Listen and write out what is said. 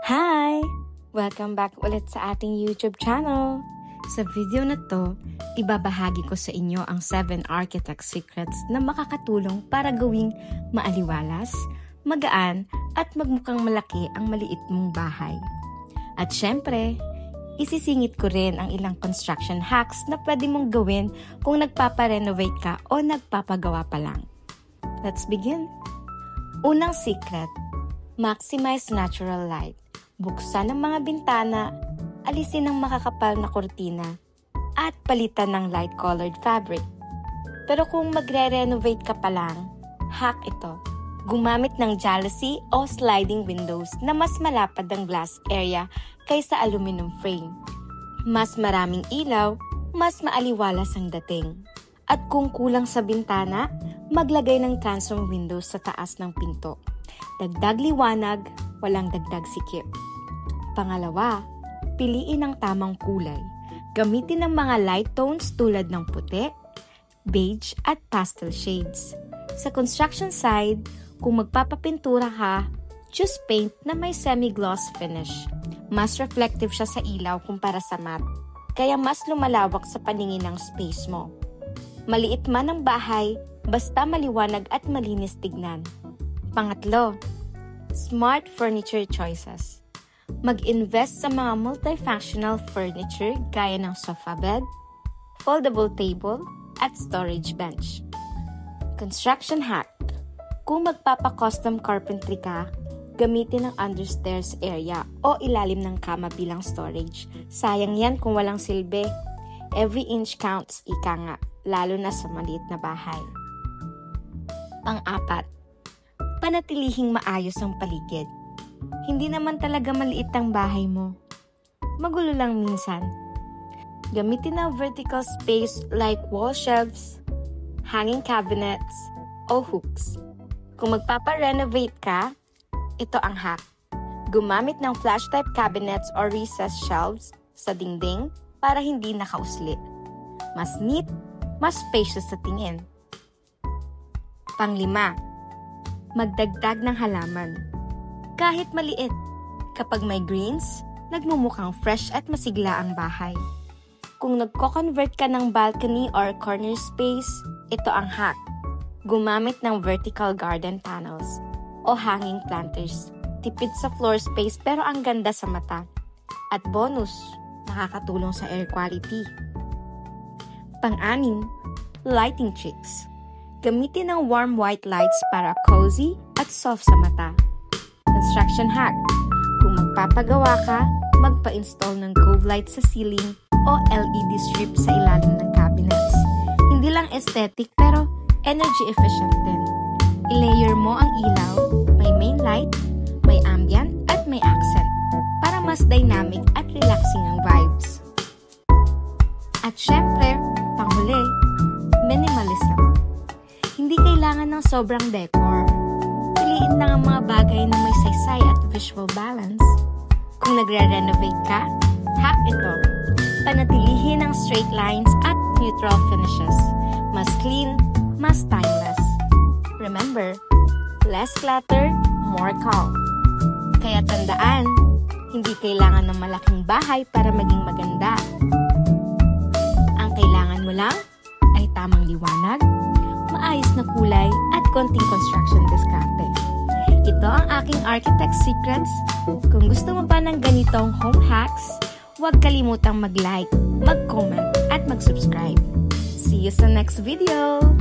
Hi! Welcome back ulit sa ating YouTube channel. Sa video na to, ibabahagi ko sa inyo ang 7 architect secrets na makakatulong para gawing maaliwalas, magaan, at magmukhang malaki ang maliit mong bahay. At syempre, isisingit ko rin ang ilang construction hacks na pwede mong gawin kung nagpaparenovate ka o nagpapagawa pa lang. Let's begin! Unang secret, maximize natural light. Buksan ang mga bintana, alisin ang makakapal na kurtina, at palitan ng light-colored fabric. Pero kung magre-renovate ka pa lang, hack ito. Gumamit ng jalousie o sliding windows na mas malapad ang glass area kaysa aluminum frame. Mas maraming ilaw, mas maaliwalas ang dating. At kung kulang sa bintana, maglagay ng transom windows sa taas ng pinto. Dagdag liwanag, walang dagdag sikip. Pangalawa, piliin ang tamang kulay. Gamitin ang mga light tones tulad ng puti, beige at pastel shades. Sa construction side, kung magpapapintura ka, choose paint na may semi-gloss finish. Mas reflective siya sa ilaw kumpara sa matte, kaya mas lumalawak sa paningin ng space mo. Maliit man ang bahay, basta maliwanag at malinis tignan. Pangatlo, smart furniture choices. Mag-invest sa mga multifunctional furniture gaya ng sofa bed, foldable table, at storage bench. Construction hack. Kung magpapa-custom carpentry ka, gamitin ang understairs area o ilalim ng kama bilang storage. Sayang yan kung walang silbi. Every inch counts, ika nga, lalo na sa maliit na bahay. Pang-apat, panatilihing maayos ang paligid. Hindi naman talaga maliit ang bahay mo. Magulo lang minsan. Gamitin ang vertical space like wall shelves, hanging cabinets, o hooks. Kung magpapa-renovate ka, ito ang hack. Gumamit ng flash-type cabinets or recessed shelves sa dingding para hindi nakauslit. Mas neat, mas spacious sa tingin. Panglima, magdagdag ng halaman. Kahit maliit, kapag may greens, nagmumukhang fresh at masigla ang bahay. Kung nagko-convert ka ng balcony or corner space, ito ang hack. Gumamit ng vertical garden panels o hanging planters. Tipid sa floor space pero ang ganda sa mata. At bonus, nakakatulong sa air quality. Pang-anim, lighting tricks. Gamitin ang warm white lights para cozy at soft sa mata. Construction hack. Kung magpapagawa ka, magpa-install ng cove light sa ceiling o LED strip sa ilalim ng cabinets. Hindi lang aesthetic pero energy efficient din. I-layer mo ang ilaw, may main light, may ambient at may accent para mas dynamic at relaxing ang vibes. At syempre, panghuli, minimalism. Hindi kailangan ng sobrang decor. Piliin lang ang mga bagay na may saysay at visual balance. Kung nagre-renovate ka, hack ito. Panatilihin ang straight lines at neutral finishes. Mas clean, mas timeless. Remember, less clutter, more calm. Kaya tandaan, hindi kailangan ng malaking bahay para maging maganda. Ang kailangan mo lang ay tamang liwanag, maayos na kulay at konting construction diskarte. Ito ang aking architect secrets. Kung gusto mo pa ng ganitong home hacks, huwag kalimutang mag-like, mag-comment at mag-subscribe. See you sa next video!